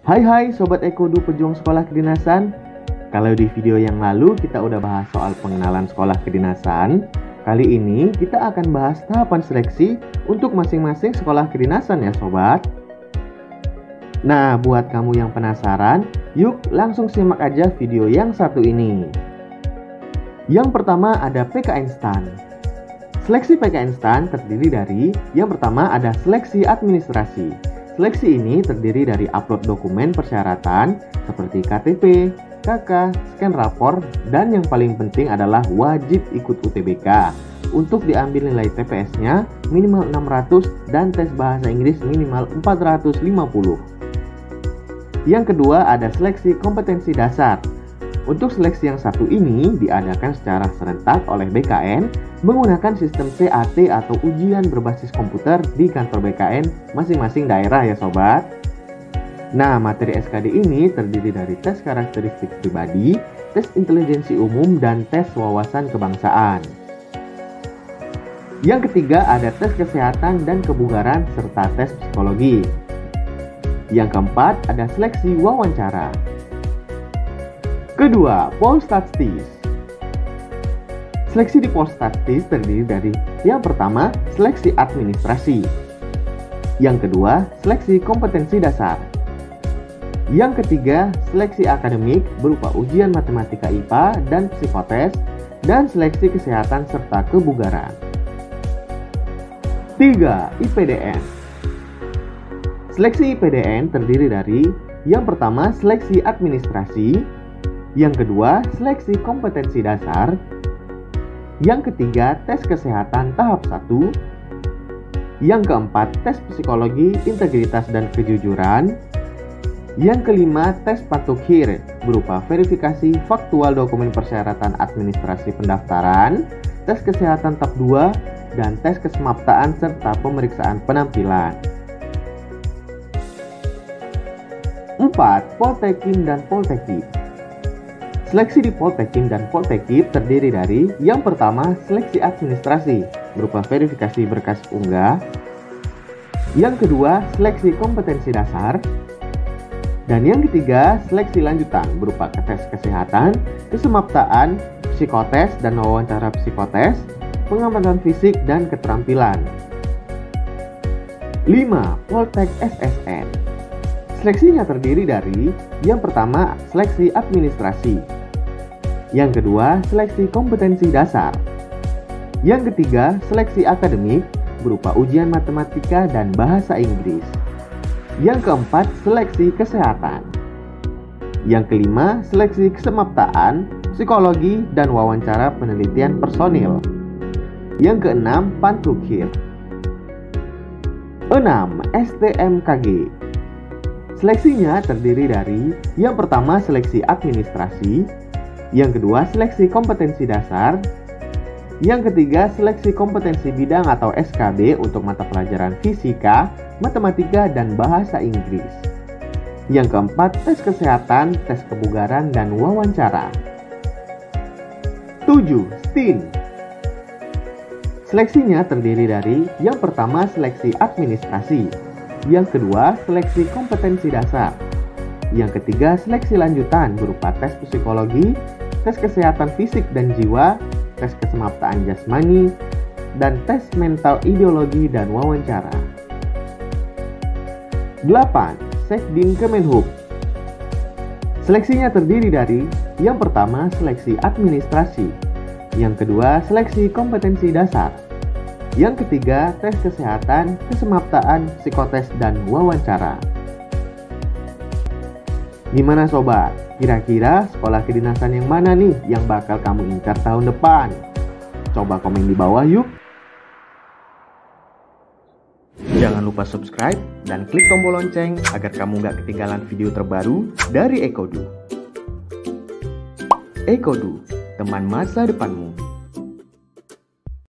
Hai Sobat Ekodu Pejuang Sekolah Kedinasan. Kalau di video yang lalu kita udah bahas soal pengenalan sekolah kedinasan, kali ini kita akan bahas tahapan seleksi untuk masing-masing sekolah kedinasan ya sobat. Nah, buat kamu yang penasaran, yuk langsung simak aja video yang satu ini. Yang pertama ada PK Instan. Seleksi PK Instan terdiri dari yang pertama ada seleksi administrasi. Seleksi ini terdiri dari upload dokumen persyaratan seperti KTP, KK, scan rapor, dan yang paling penting adalah wajib ikut UTBK. Untuk diambil nilai TPS-nya minimal 600 dan tes bahasa Inggris minimal 450. Yang kedua ada seleksi kompetensi dasar. Untuk seleksi yang satu ini diadakan secara serentak oleh BKN menggunakan sistem CAT atau ujian berbasis komputer di kantor BKN masing-masing daerah ya sobat. Nah, materi SKD ini terdiri dari tes karakteristik pribadi, tes intelijensi umum, dan tes wawasan kebangsaan. Yang ketiga ada tes kesehatan dan kebugaran serta tes psikologi. Yang keempat ada seleksi wawancara. Kedua, Polstatistik. Seleksi di Polstatistik terdiri dari yang pertama, seleksi administrasi. Yang kedua, seleksi kompetensi dasar. Yang ketiga, seleksi akademik berupa ujian matematika IPA dan psikotes, dan seleksi kesehatan serta kebugaran. 3. IPDN. Seleksi IPDN terdiri dari yang pertama, seleksi administrasi. Yang kedua, seleksi kompetensi dasar. Yang ketiga, tes kesehatan tahap 1. Yang keempat, tes psikologi, integritas dan kejujuran. Yang kelima, tes patukhir berupa verifikasi faktual dokumen persyaratan administrasi pendaftaran, tes kesehatan tahap 2, dan tes kesemaptaan serta pemeriksaan penampilan. 4. Poltekim dan Poltekip. Seleksi di Poltekim dan Poltekip terdiri dari yang pertama, seleksi administrasi berupa verifikasi berkas unggah. Yang kedua, seleksi kompetensi dasar. Dan yang ketiga, seleksi lanjutan berupa tes kesehatan, kesemaptaan, psikotes dan wawancara psikotes, pengamatan fisik dan keterampilan. 5. Poltek SSN. Seleksinya terdiri dari yang pertama, seleksi administrasi. Yang kedua, seleksi kompetensi dasar. Yang ketiga, seleksi akademik berupa ujian matematika dan bahasa Inggris. Yang keempat, seleksi kesehatan. Yang kelima, seleksi kesemaptaan, psikologi, dan wawancara penelitian personil. Yang keenam, patukhir. 6. STMKG. Seleksinya terdiri dari yang pertama, seleksi administrasi. Yang kedua, seleksi kompetensi dasar. Yang ketiga, seleksi kompetensi bidang atau SKB untuk mata pelajaran fisika, matematika, dan bahasa Inggris. Yang keempat, tes kesehatan, tes kebugaran, dan wawancara. 7. STIN. Seleksinya terdiri dari yang pertama, seleksi administrasi. Yang kedua, seleksi kompetensi dasar. Yang ketiga, seleksi lanjutan berupa tes psikologi, tes kesehatan fisik dan jiwa, tes kesemaptaan jasmani, dan tes mental ideologi dan wawancara. 8. Sekdin Kemenhub. Seleksinya terdiri dari yang pertama, seleksi administrasi. Yang kedua, seleksi kompetensi dasar. Yang ketiga, tes kesehatan, kesemaptaan, psikotes, dan wawancara. Gimana sobat? Kira-kira sekolah kedinasan yang mana nih yang bakal kamu incar tahun depan? Coba komen di bawah yuk. Jangan lupa subscribe dan klik tombol lonceng agar kamu gak ketinggalan video terbaru dari Ekodu. Ekodu, teman masa depanmu.